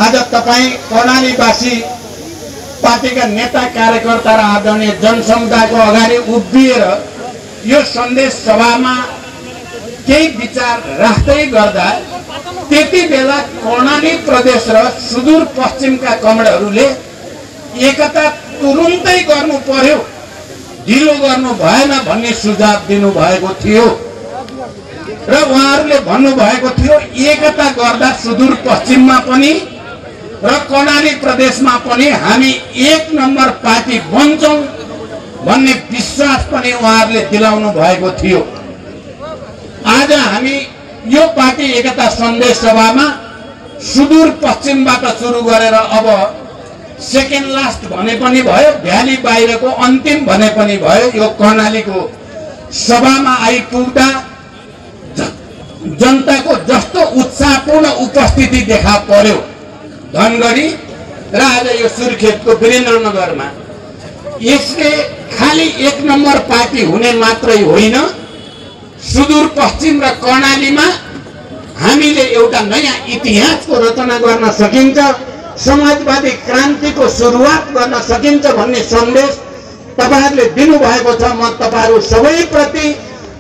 आज तपाई कर्णालीवासी पार्टीका नेता कार्यकर्ता र आदरणीय जनसमुदायको अगाडि उभिएर यो सन्देश सभामा केही विचार राख्दै गर्दा त्यति बेला कर्णाली प्रदेश र सुदूर पश्चिमका कमरेडहरूले एकता तुरुन्तै गर्नु पर्यो, ढिलो गर्नु भएन भन्ने सुझाव दिनु भएको थियो र उहाँहरूले भन्नु भएको थियो एकता गर्दा सुदूर पश्चिममा पनि र कर्णाली प्रदेशमा पनि हामी एक नम्बर पार्टी बन्छौं भन्ने विश्वास पनि उहाँहरूले दिलाउनु भएको थियो। आज हामी यो पार्टी एकता सन्देश सभामा सुदूर पश्चिमबाट सुरु गरेर अब सेकेन्ड लास्ट भने पनि भयो, भ्याली बाहिरको अन्तिम भने पनि भयो, यो कर्णालीको सभामा आइपुग्दा जनताको जस्तो उत्साहपूर्ण उपस्थिति देखा पर्यो धनगढी र आज यो सुर्खेतको वीरेन्द्रनगरमा, यसले खाली एक नम्बर पार्टी हुने मात्रै होइन, सुदूर पश्चिम र कर्णालीमा हामीले एउटा नयाँ इतिहासको रचना गर्न सकिन्छ, समाजवादी क्रान्तिको सुरुवात गर्न सकिन्छ भन्ने सन्देश तपाईहरुले दिनुभएको छ। म तपाईहरु सबैप्रति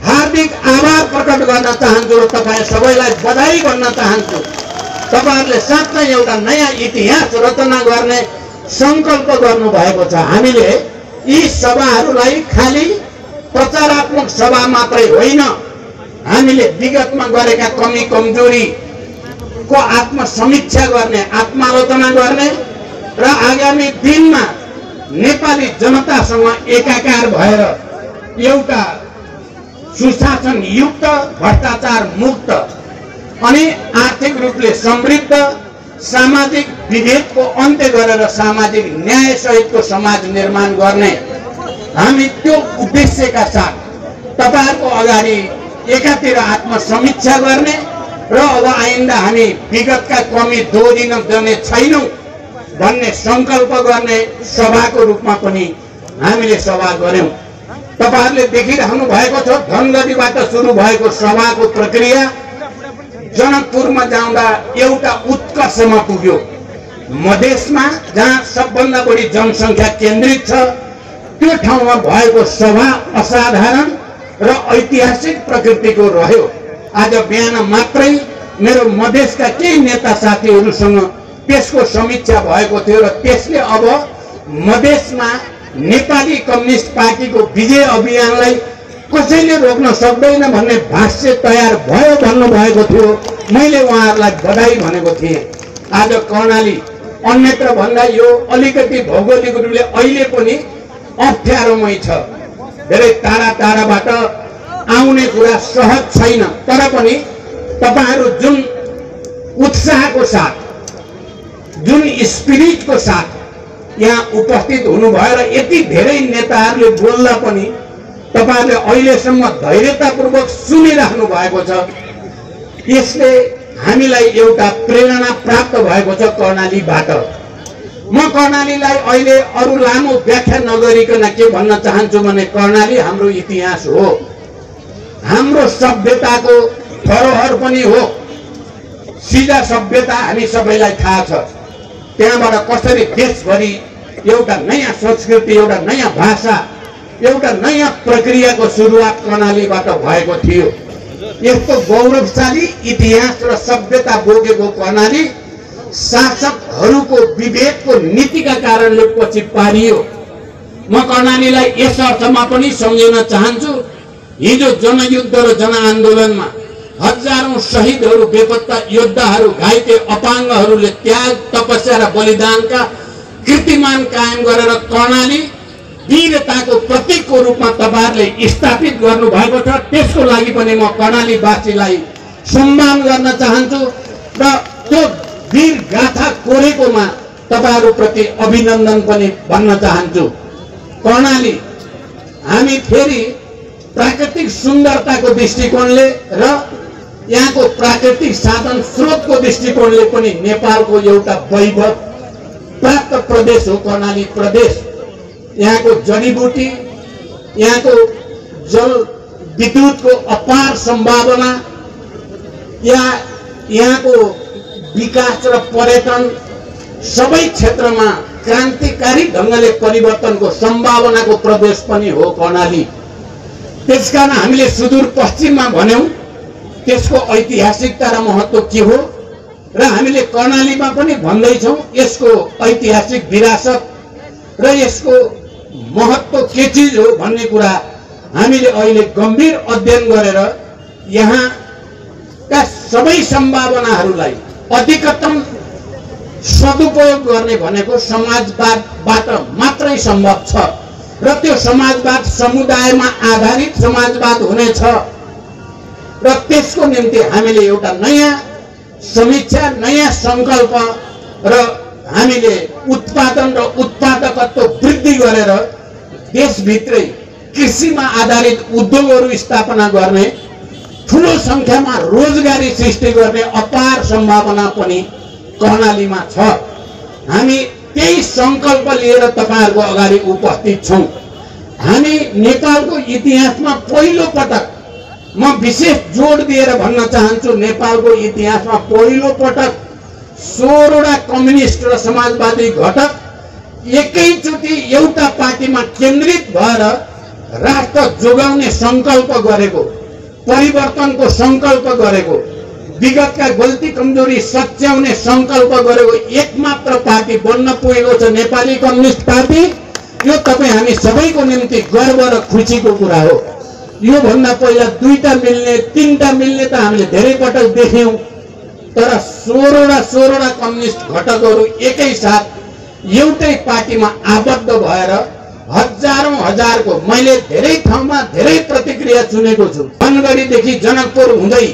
हार्दिक आभार प्रकट गर्न चाहन्छु र तपाईहरु सबैलाई बधाई भन्न चाहन्छु। तपाईहरुले साँच्चै एउटा नयाँ इतिहास रचना गर्ने संकल्प गर्नु भएको छ। हामीले यी सभाहरूलाई खाली प्रचारात्मक सभा मात्रै होइन, हामीले विगतमा गरेका कमी कमजोरी को आत्मसमीक्षा गर्ने, आत्मालोचना गर्ने र आगामी दिनमा नेपाली जनतासँग एकाकार भएर एउटा सुशासन युक्त, भ्रष्टाचार मुक्त अनि आर्थिक रूपले समृद्ध, सामाजिक विभेदको अन्त्य गरेर सामाजिक न्याय सहितको समाज निर्माण गर्ने हामी त्यो उद्देश्यका साथ तपाईहरुको अगाडि एकातिर आत्मसमीक्षा गर्ने र अब आइन्दा हामी विगतका कमी दोहोरिन दिने छैनौं भन्ने संकल्प गर्ने सभाको रूपमा पनि हामीले सभा गर्यौं। तपाईहरुले देखिरहनु भएको छ धनगढीबाट सुरु भएको सभाको प्रक्रिया जनकपुरमा जाँदा एउटा उत्कर्षमा पुग्यो। मधेसमा जहाँ सबभन्दा बढी जनसंख्या केन्द्रित छ त्यो ठाउँमा भएको सभा असाधारण र ऐतिहासिक प्रकृतिको रह्यो। आज बिहान मात्रै मेरो मधेसका केही नेता साथीहरूसँग त्यसको समीक्षा भएको थियो र त्यसले अब मधेसमा नेपाली कम्युनिस्ट पार्टीको विजय अभियानलाई कसैले रोक्न सक्दैन भन्ने भाष्य तयार भयो भन्नु भएको थियो। मैले उहाँहरूलाई बधाई भनेको थिएँ। आज कर्णाली अन्यत्र भन्दा यो अलिकति भौगोलिक रूपले अहिले पनि अप्ठ्यारोमै छ, धेरै टाढा टाढाबाट आउने कुरा सहज छैन, तर पनि तपाईहरु जुन उत्साहको साथ, जुन स्पिरिटको साथ यहाँ उपस्थित हुनु भएर यति धेरै नेताहरूले बोल्दा पनि तपाईहरुले अहिलेसम्म धैर्यतापूर्वक सुनिराख्नु भएको छ, यसले हामीलाई एउटा प्रेरणा प्राप्त भएको छ कर्णालीबाट। म कर्णालीलाई अहिले अरु लामो व्याख्या नगरिकन के भन्न चाहन्छु भने कर्णाली हाम्रो इतिहास हो, हाम्रो सभ्यताको धरोहर पनि हो। सिधा सभ्यता हामी सबैलाई थाहा छ, त्यहाँबाट कसरी देशभरि एउटा नयाँ संस्कृति, एउटा नयाँ भाषा, एउटा नयाँ प्रक्रियाको सुरुवात कर्णालीबाट भएको थियो। यस्तो गौरवशाली इतिहास र सभ्यता बोकेको कर्णाली शासकहरूको विभेदको नीतिका कारणले पछि पारियो। म कर्णालीलाई यस अर्थमा पनि सम्झिन चाहन्छु, हिजो जनयुद्ध र जनआन्दोलनमा हजारौं शहीदहरू, बेपत्ता योद्धाहरू, घाइते अपाङ्गहरूले त्याग, तपस्या र बलिदानका कीर्तिमान कायम गरेर कर्णाली वीरताको प्रतीकको रूपमा तपाईहरुले स्थापित गर्नु भएको छ। त्यसको लागि पनि म कर्णालीवासीलाई सम्मान गर्न चाहन्छु र त्यो वीर गाथा कोरेकोमा तपाईहरुप्रति अभिनन्दन पनि भन्न चाहन्छु। कर्णाली हामी फेरि प्राकृतिक सुन्दरताको दृष्टिकोणले र यहाँको प्राकृतिक साधन स्रोतको दृष्टिकोणले पनि नेपालको एउटा वैभव प्राप्त प्रदेश हो कर्णाली प्रदेश। यहाँको जडीबुटी, यहाँको जल विद्युतको अपार सम्भावना, यहाँको विकास र पर्यटन सबै क्षेत्रमा क्रान्तिकारी ढङ्गले परिवर्तनको सम्भावनाको प्रदेश पनि हो कर्णाली। त्यसकारण हामीले सुदूरपश्चिममा भन्यौं त्यसको ऐतिहासिकता र महत्त्व के हो र हामीले कर्णालीमा पनि भन्दैछौं यसको ऐतिहासिक विरासत र यसको महत्त्व के चीज हो भन्ने कुरा हामीले अहिले गम्भीर अध्ययन गरेर यहाँका सबै सम्भावनाहरूलाई अधिकतम सदुपयोग गर्ने भनेको समाजवादबाट मात्रै सम्भव छ र त्यो समाजवाद समुदायमा आधारित समाजवाद हुनेछ र त्यसको निम्ति हामीले एउटा नयाँ समीक्षा नयाँ संकल्प र हामीले उत्पादन र उत्पादकत्व वृद्धि गरेर देशभित्रै कृषिमा आधारित उद्योगहरू स्थापना गर्ने ठूलो संख्यामा रोजगारी सृष्टि गर्ने अपार सम्भावना पनि कर्णालीमा छ। हामी त्यही संकल्प लिएर तपाईहरुको अगाडि उपस्थित छौं। हामी नेपालको इतिहासमा पहिलो पटक म विशेष जोड दिएर भन्न चाहन्छु नेपालको इतिहासमा पहिलो पटक 16 वटा कम्युनिस्ट र समाजवादी घटक एकैचोटि एउटा पार्टीमा केन्द्रित भएर राष्ट्र जोगाउने संकल्प गरेको परिवर्तनको संकल्प गरेको विगतका गल्ती कमजोरी सच्याउने संकल्प गरेको एकमात्र पार्टी बन्न पुगेको छ नेपाली कम्युनिस्ट पार्टी। यो तपाई हामी सबैको निम्ति गर्व र खुसीको कुरा हो। यो भन्दा पहिला 2टा मिल्ने 3टा मिल्ने त हामीले धेरै पटक देख्यौं तर 16 वटा कम्युनिस्ट घटकहरू एकै साथ एउटै पार्टीमा आबद्ध भएर हजारौं हजारको मैले धेरै ठाउँमा धेरै प्रतिक्रिया सुनेको छु। धनगढीदेखि जनकपुर हुँदै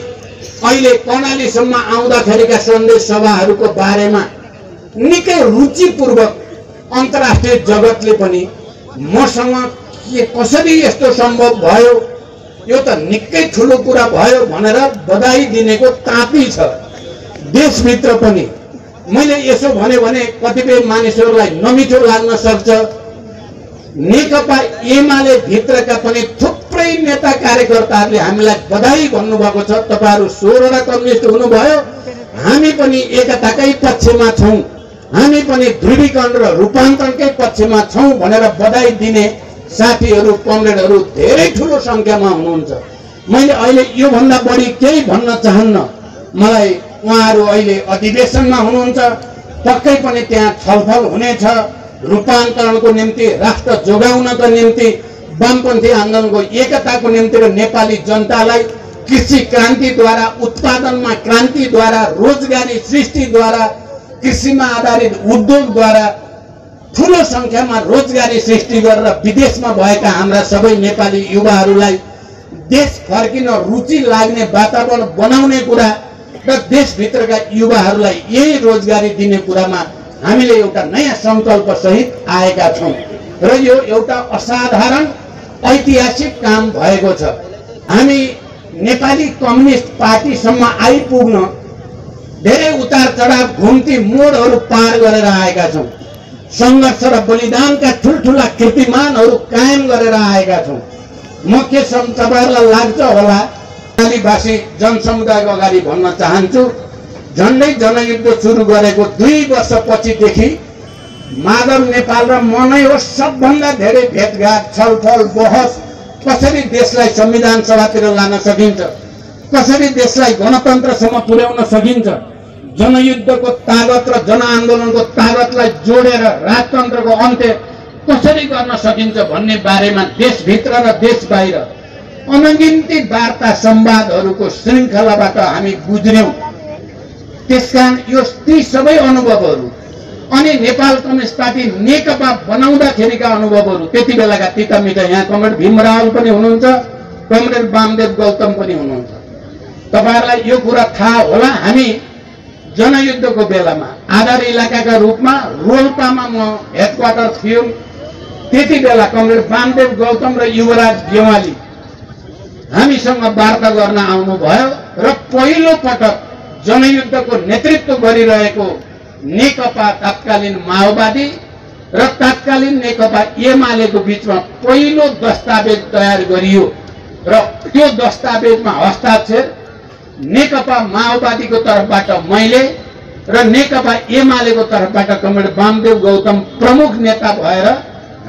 अहिले कर्णालीसम्म आउँदाखेरिका सन्देश सभाहरूको बारेमा निकै रुचिपूर्वक अन्तर्राष्ट्रिय जगतले पनि मसँग के कसरी यस्तो सम्भव भयो यो त निकै ठूलो कुरा भयो भनेर बधाई दिनेको ताती छ। देशभित्र पनि मैले यसो भने कतिपय मानिसहरूलाई नमिठो लाग्न सक्छ। नेकपा एमाले भित्रका पनि थुप्रै नेता कार्यकर्ताहरूले हामीलाई बधाई भन्नुभएको छ। तपाईहरु 16 वटा कम्युनिस्ट हुनुभयो हामी पनि एकताकै पक्षमा छौं हामी पनि ध्रुवीकरण र रूपान्तरणकै पक्षमा छौं भनेर बधाई दिने साथीहरू कमरेडहरू धेरै ठूलो संख्यामा हुनुहुन्छ। मैले अहिले यो भन्दा बढी केही भन्न चाहन्न। मलाई उहाँहरू अहिले अधिवेशनमा हुनुहुन्छ पक्कै पनि त्यहाँ छलफल हुनेछ रूपान्तरणको निम्ति राष्ट्र जोगाउनको निम्ति वामपन्थी आन्दोलनको एकताको निम्ति र नेपाली जनतालाई कृषि क्रान्तिद्वारा उत्पादनमा क्रान्तिद्वारा रोजगारी सृष्टिद्वारा कृषिमा आधारित उद्योगद्वारा ठूलो संख्यामा रोजगारी सृष्टि गरेर विदेशमा भएका हाम्रा सबै नेपाली युवाहरूलाई देश फर्किन रुचि लाग्ने वातावरण बनाउने कुरा र देशभित्रका युवाहरूलाई यही रोजगारी दिने कुरामा हामीले एउटा नयाँ संकल्प सहित आएका छौं र यो एउटा असाधारण ऐतिहासिक काम भएको छ। हामी नेपाली कम्युनिस्ट पार्टीसम्म आइपुग्न धेरै उतार चढाव घुम्ती मोडहरू पार गरेर आएका छौं। संघर्ष र बलिदानका ठूलठूला कीर्तिमानहरू कायम गरेर आएका छौं। म के तपाईहरुलाई लाग्छ होला कर्णालीवासी जनसमुदायको अगाडि भन्न चाहन्छु झन्डै जनयुद्ध सुरु गरेको 2 वर्षपछिदेखि माधव नेपाल र म नै हो सबभन्दा धेरै भेटघाट छलफल बहस कसरी देशलाई संविधान सभातिर लान सकिन्छ कसरी देशलाई गणतन्त्रसम्म पुर्याउन सकिन्छ जनयुद्धको तागत र जनआन्दोलनको तागतलाई जोडेर राजतन्त्रको अन्त्य कसरी गर्न सकिन्छ भन्ने बारेमा देशभित्र र देश बाहिर अनगिन्ती वार्ता संवादहरूको श्रृङ्खलाबाट हामी गुज्र्यौं। त्यसकारण यो ती सबै अनुभवहरू अनि नेपाल कम्युनिस्ट पार्टी नेकपा बनाउँदाखेरिका अनुभवहरू त्यति बेलाका तिता मिठा यहाँ कमरेड भीमराव पनि हुनुहुन्छ कमरेड वामदेव गौतम पनि हुनुहुन्छ। तपाईहरुलाई यो कुरा थाहा होला हामी जनयुद्धको बेलामा आधार इलाकाका रूपमा रोल्पामा म हेडक्वार्टर थियो। त्यति बेला कमरेड वामदेव गौतम र युवराज गेवाली हामीसँग वार्ता गर्न आउनुभयो र पहिलो पटक जनयुद्धको नेतृत्व गरिरहेको नेकपा तत्कालीन माओवादी र तत्कालीन नेकपा एमालेको बीचमा पहिलो दस्तावेज तयार गरियो र त्यो दस्तावेजमा हस्ताक्षर नेकपा माओवादीको तर्फबाट मैले र नेकपा एमालेको तर्फबाट कमरेड वामदेव गौतम प्रमुख नेता भएर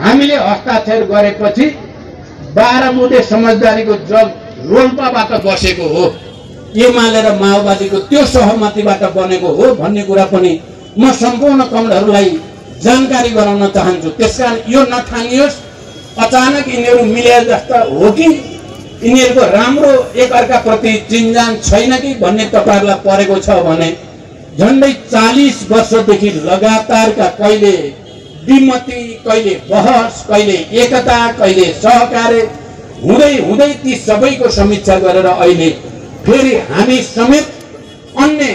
हामीले हस्ताक्षर गरेपछि 12 बुँदे समझदारीको जग रोल्पाबाट बसेको हो, एमाले र माओवादीको त्यो सहमतिबाट बनेको हो भन्ने कुरा पनि म सम्पूर्ण कमरेडहरूलाई जानकारी गराउन चाहन्छु। त्यसकारण यो नठानियोस् अचानक यिनीहरू मिले जस्ता हो कि यिनीहरूको राम्रो एकअर्का प्रति चिन्जान छैन कि भन्ने तपाईहरुलाई परेको छ भने झन्डै 40 वर्षदेखि लगातारका कहिले विमति, कहिले बहस, कहिले एकता, कहिले सहकार्य हुँदै हुँदै ती सबैको समीक्षा गरेर अहिले फेरि हामी समेत अन्य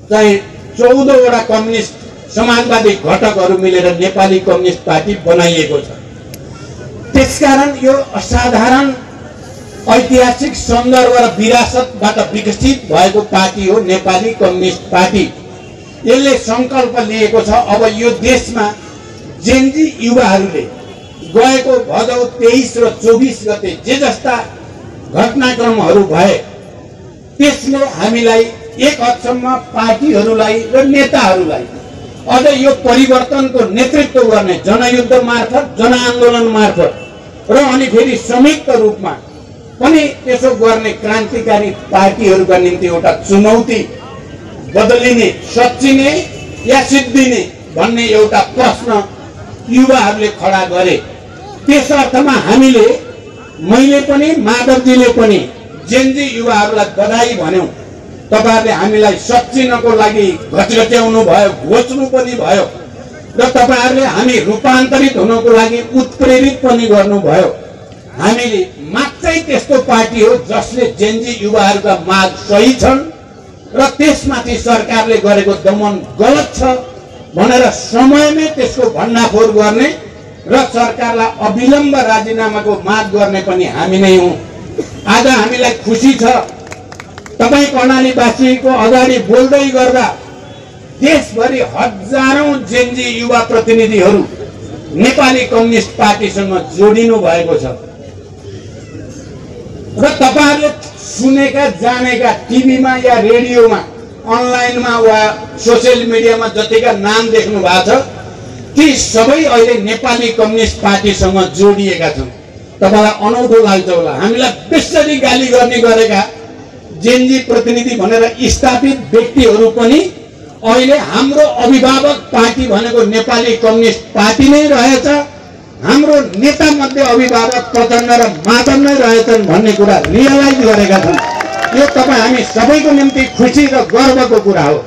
चाहिँ 14 वटा कम्युनिस्ट समाजवादी घटकहरू मिलेर नेपाली कम्युनिस्ट पार्टी बनाइएको छ। त्यसकारण यो असाधारण ऐतिहासिक सन्दर्भ र विरासतबाट विकसित भएको पार्टी हो नेपाली कम्युनिस्ट पार्टी। यसले संकल्प लिएको छ अब यो देशमा जेनजी युवाहरूले गएको भदौ 23 र 24 गते जे जस्ता घटनाक्रमहरू भए त्यसले हामीलाई एक हदसम्म पार्टीहरूलाई र नेताहरूलाई अझ यो परिवर्तनको नेतृत्व गर्ने जनयुद्ध मार्फत, जनआन्दोलन मार्फत र अनि फेरि संयुक्त रूपमा पनि त्यसो गर्ने क्रान्तिकारी पार्टीहरूका निम्ति एउटा चुनौती बदलिने, सच्चिने या सिद्धिने भन्ने एउटा प्रश्न युवाहरूले खडा गरे। त्यस अर्थमा हामीले, मैले पनि माधवजीले पनि जेनजी युवाहरूलाई बधाई भन्यौं। तपाईहरुले हामीलाई सच्चिनको लागि घचघच्याउनु भयो, घोच्नु पनि भयो र तपाईहरुले हामी रूपान्तरित हुनको लागि उत्प्रेरित पनि गर्नुभयो। हामीले मात्रै त्यस्तो पार्टी हो जसले जेनजी युवाहरूका माग सही छन् र त्यसमाथि सरकारले गरेको दमन गलत छ भनेर समयमै त्यसको भण्डाफोर गर्ने र सरकारलाई अविलम्ब राजीनामाको माग गर्ने पनि हामी नै हौं। आज हामीलाई खुसी छ तपाई कर्णालीवासीको अगाडि बोल्दै गर्दा देशभरि हजारौं जेनजी युवा प्रतिनिधिहरू नेपाली कम्युनिस्ट पार्टीसँग जोडिनु भएको छ र तपाईहरुले सुनेका, जानेका टिभीमा या रेडियोमा, अनलाइनमा वा सोशल मिडियामा जतिका नाम देख्नु भएको छ ती सबै अहिले नेपाली कम्युनिस्ट पार्टीसँग जोडिएका छन्। तपाईलाई अनौठो लाग्छ होला, हामीलाई बेसरी गाली गर्ने गरेका जेनजी प्रतिनिधि भनेर स्थापित व्यक्तिहरू पनि अहिले हाम्रो अभिभावक पार्टी भनेको नेपाली कम्युनिस्ट पार्टी नै रहेछ। हाम्रो नेता मध्ये अभिभावक प्रचण्ड र माधव नै रहेछन् भन्ने कुरा रियलाइज गरेका छन्। यो तपाईँ हामी सबैको निम्ति खुसी र गर्वको कुरा हो।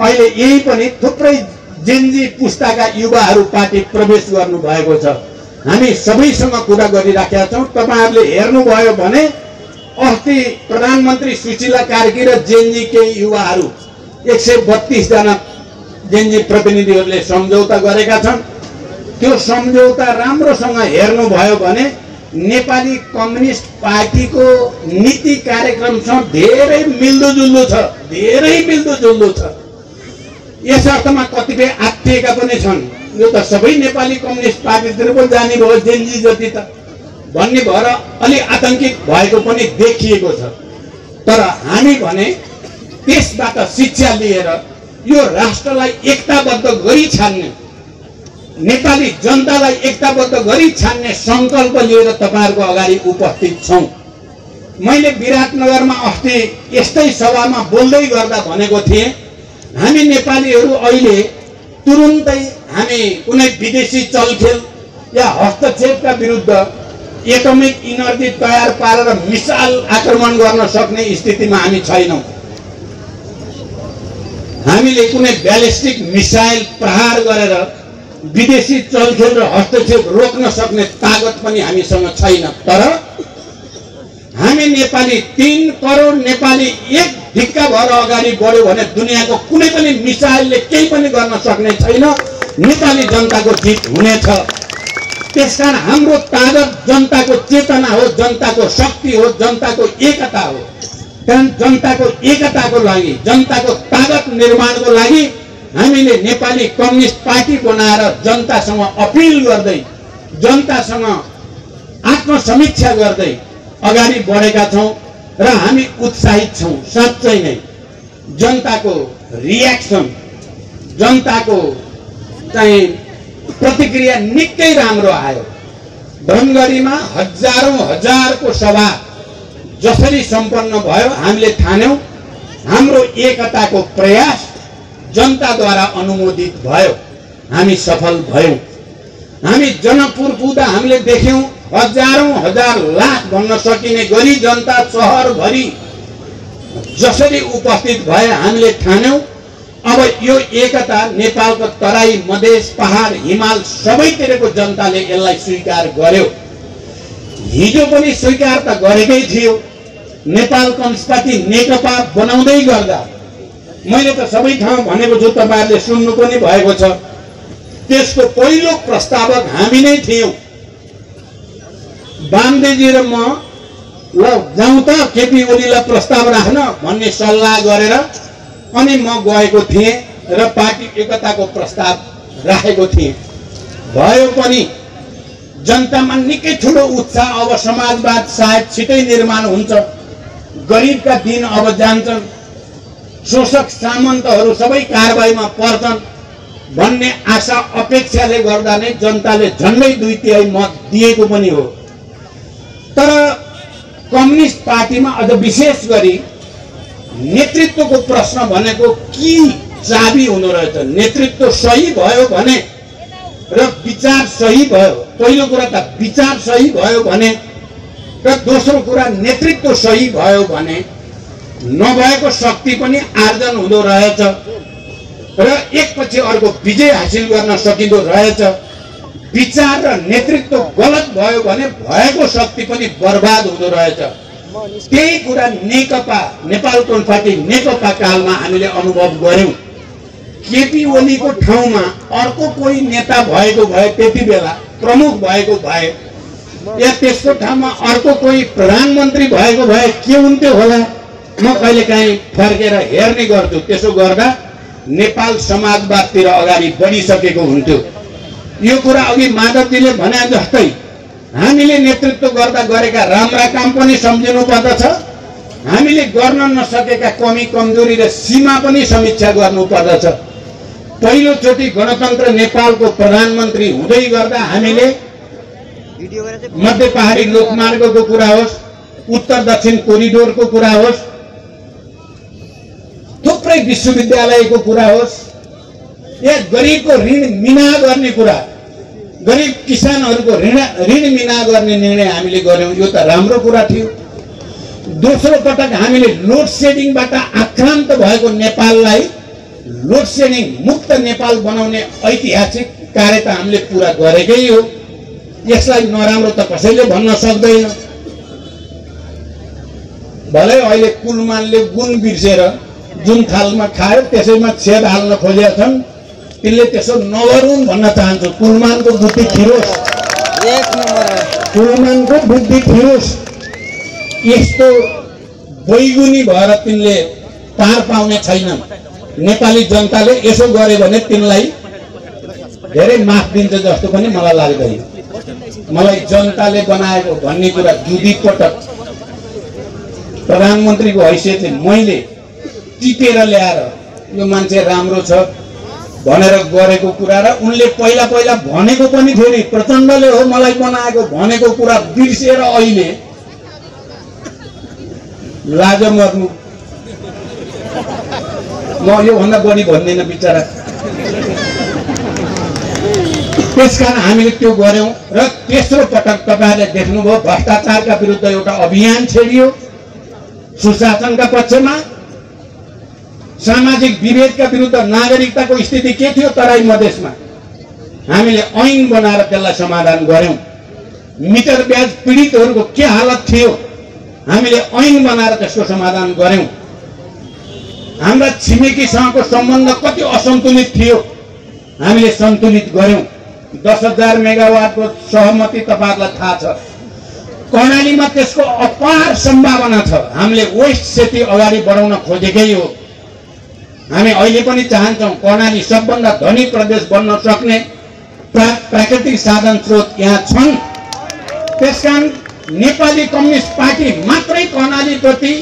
अहिले यही पनि थुप्रै जेनजी पुस्ताका युवाहरू पार्टी प्रवेश गर्नु भएको छ। हामी सबैसँग कुरा गरिराखेका छौं। तपाईहरुले हेर्नुभयो भने अस्ति प्रधानमन्त्री सुशीला कार्की र जेनजी केही युवाहरू 132 जना जेनजी प्रतिनिधिहरूले सम्झौता गरेका छन्। त्यो सम्झौता राम्रोसँग हेर्नुभयो भने नेपाली कम्युनिस्ट पार्टीको नीति कार्यक्रमसँग धेरै मिल्दोजुल्दो छ, धेरै मिल्दोजुल्दो छ। यस अर्थमा कतिपय आत्तिएका पनि छन्, यो त सबै नेपाली कम्युनिस्ट पार्टीतिर पो जाने भयो जेनजी जति त भन्ने भएर अलि आतंकित भएको पनि देखिएको छ। तर हामी भने त्यसबाट शिक्षा लिएर यो राष्ट्रलाई एकताबद्ध गरी छान्ने, नेपाली जनतालाई एकताबद्ध गरी छान्ने संकल्प लिएर तपाईहरुको अगाडि उपस्थित छौं। मैले विराटनगरमा अस्ति यस्तै सभामा बोल्दै गर्दा भनेको थिएँ, हामी नेपालीहरू अहिले तुरुन्तै हामी कुनै विदेशी चलखेल या हस्तक्षेपका विरुद्ध एटमिक इनर्जी तयार पारेर मिसाइल आक्रमण गर्न सक्ने स्थितिमा हामी छैनौं। हामीले कुनै ब्यालिस्टिक मिसाइल प्रहार गरेर विदेशी चलखेल र हस्तक्षेप रोक्न सक्ने ताकत पनि हामीसँग छैन। तर हामी नेपाली 3 करोड नेपाली एक ढिक्का भएर अगाडि बढ्यो भने दुनियाँको कुनै पनि मिसाइलले केही पनि गर्न सक्ने छैन। नेपाली जनताको जित हुनेछ। त्यसकारण हाम्रो ताकत जनताको चेतना हो, जनताको शक्ति हो, जनताको एकता हो। कारण जनताको एकताको लागि, जनताको ताकत निर्माणको लागि हामीले नेपाली कम्युनिस्ट पार्टी बनाएर जनतासँग अपिल गर्दै, जनतासँग आत्मसमीक्षा गर्दै अगाडि बढेका छौं र हामी उत्साहित छौं। साँच्चै नै जनताको रियाक्सन जनताको चाहिँ प्रतिक्रिया निकै राम्रो आयो। धनगढीमा हजारौं हजारको सभा जसरी सम्पन्न भयो हामीले ठान्यौं हाम्रो एकताको प्रयास जनताद्वारा अनुमोदित भयो, हामी सफल भयौं। हामी जनकपुर पुग्दा हामीले देख्यौं हजारौं हजार लाख भन्न सकिने गरी जनता शहरभरि जसरी उपस्थित भए हामीले ठान्यौं अब यो एकता नेपालको तराई मधेस पहाड हिमाल सबैतिरको जनताले यसलाई स्वीकार गर्यो। हिजो पनि स्वीकार त गरेकै थियो। नेपाल कम्युनिस्ट पार्टी नेकपा बनाउँदै गर्दा मैले त सबै ठाउँ भनेको छु, तपाईहरुले सुन्नु पनि भएको छ। त्यसको पहिलो प्रस्तावक हामी नै थियौं। वामदेवजी र म ल जाउँ त केपी ओलीलाई प्रस्ताव राख्न भन्ने सल्लाह गरेर अनि म गएको थिएँ र पार्टी एकताको प्रस्ताव राखेको थिएँ। भयो पनि जनतामा निकै ठुलो उत्साह, अब समाजवाद सायद छिटै निर्माण हुन्छ, गरिबका दिन अब जान्छन्, शोषक सामन्तहरू सबै कारबाहीमा पर्छन् भन्ने आशा अपेक्षाले गर्दा नै जनताले झन्डै 2/3 मत दिएको पनि हो। तर कम्युनिस्ट पार्टीमा अझ विशेष गरी नेतृत्वको प्रश्न भनेको के चाबी हुँदो रहेछ। नेतृत्व सही भयो भने र विचार सही भयो, पहिलो कुरा त विचार सही भयो भने र दोस्रो कुरा नेतृत्व सही भयो भने नभएको शक्ति पनि आर्जन हुँदो रहेछ र एकपछि अर्को विजय हासिल गर्न सकिँदो रहेछ। विचार र नेतृत्व गलत भयो भने भएको शक्ति पनि बर्बाद हुँदो रहेछ। त्यही कुरा नेकपा नेपाल कम्युनिस्ट पार्टी नेकपा कालमा हामीले अनुभव गर्यौं। केपी ओलीको ठाउँमा अर्को कोही नेता भएको भए, त्यति बेला प्रमुख भएको भए या त्यसको ठाउँमा अर्को कोही प्रधानमन्त्री भएको भए के हुन्थ्यो होला, म कहिलेकाहीँ फर्केर हेर्ने गर्छु। त्यसो गर्दा नेपाल समाजवादतिर अगाडि बढिसकेको हुन्थ्यो। यो कुरा अघि माधवजीले भने जस्तै हामीले नेतृत्व गर्दा गरेका राम्रा काम पनि सम्झिनु पर्दछ, हामीले गर्न नसकेका कमी कमजोरी र सीमा पनि समीक्षा गर्नु पर्दछ। पहिलो चोटि गणतन्त्र नेपालको प्रधानमन्त्री हुँदै गर्दा हामीले मध्य पहाडी लोकमार्गको कुरा होस्, उत्तर दक्षिण कोरिडोरको कुरा होस्, थुप्रै विश्वविद्यालयको कुरा होस्, या गरिबको ऋण मिना गर्ने कुरा, गरिब किसानहरूको ऋण मिना गर्ने निर्णय हामीले गर्यौं। यो त राम्रो कुरा थियो। दोस्रो पटक हामीले लोड सेडिङबाट आक्रान्त भएको नेपाललाई लोड सेडिङ मुक्त नेपाल बनाउने ऐतिहासिक कार्य त हामीले पूरा गरेकै हो। यसलाई नराम्रो त कसैले भन्न सक्दैन। भलै अहिले कुलमानले गुण बिर्सेर जुन थालमा खायो त्यसैमा छेद हाल्न खोजेका छन्, तिनले त्यसो नगरून् भन्न चाहन्छु। कुलमानको बुद्धि फिरोस्, कुलमानको बुद्धि फिरोस्। यस्तो बैगुनी भएर तिनले पार पाउने छैनन्। नेपाली जनताले यसो गरे भने तिनलाई धेरै माफ दिन्छ जस्तो पनि मलाई लाग्दैन। मलाई जनताले बनाएको भन्ने कुरा दुई पटक प्रधानमन्त्रीको हैसियतले मैले टिपेर ल्याएर यो मान्छे राम्रो छ भनेर गरेको कुरा र उनले पहिला पहिला भनेको पनि फेरि प्रचण्डले हो मलाई बनाएको भनेको कुरा बिर्सेर अहिले लाज मर्नु। म यो भन्दा बढी भन्दिनँ बिचरा। त्यसकारण हामीले त्यो गर्यौं र तेस्रो पटक तपाईहरुले देख्नुभयो भ्रष्टाचारका विरुद्ध एउटा अभियान छेडियो। सुशासनका पक्षमा, सामाजिक विभेदका विरुद्ध नागरिकताको स्थिति के थियो तराई मधेसमा, हामीले ऐन बनाएर त्यसलाई समाधान गर्यौं। मिटर ब्याज पीडितहरूको के हालत थियो, हामीले ऐन बनाएर त्यसको समाधान गर्यौं। हाम्रा छिमेकीसँगको सम्बन्ध कति असन्तुलित थियो, हामीले सन्तुलित गर्यौं। 10,000 मेगावाटको सहमति तपाईहरुलाई थाहा छ। कर्णालीमा त्यसको अपार सम्भावना छ। हामीले वेस्ट सेती अगाडि बढाउन खोजेकै हो। हामी अहिले पनि चाहन्छौं कर्णाली सबभन्दा धनी प्रदेश बन्न सक्ने प्राकृतिक साधन स्रोत यहाँ छन्। त्यसकारण नेपाली कम्युनिस्ट पार्टी मात्रै कर्णाली प्रति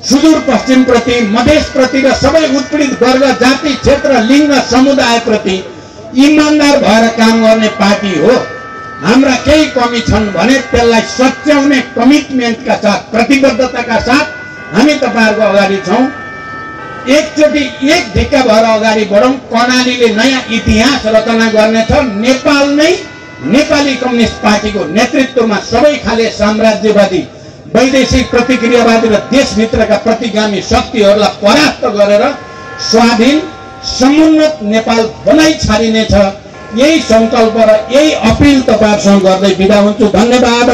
सुदूरपश्चिमप्रति, मधेसप्रति र सबै उत्पीडित वर्ग, जाति, क्षेत्र, लिङ्ग, समुदायप्रति इमानदार भएर काम गर्ने पार्टी हो। हाम्रा केही कमी छन् भने त्यसलाई सच्याउने कमिटमेन्टका साथ, प्रतिबद्धताका साथ हामी तपाईहरुको अगाडि छौं। एकचोटि एक ढिक्का भएर अगाडि बढौं। कर्णालीले नयाँ इतिहास रचना गर्नेछ। नेपाल नै नेपाली कम्युनिस्ट पार्टीको नेतृत्वमा सबै खाले साम्राज्यवादी, वैदेशिक प्रतिक्रियावादी र देशभित्रका प्रतिगामी शक्तिहरूलाई परास्त गरेर स्वाधीन समुन्नत नेपाल बनाइ छाडिनेछ। यही संकल्प र यही अपिल तपाईहरुसँग गर्दै बिदा हुन्छु। धन्यवाद।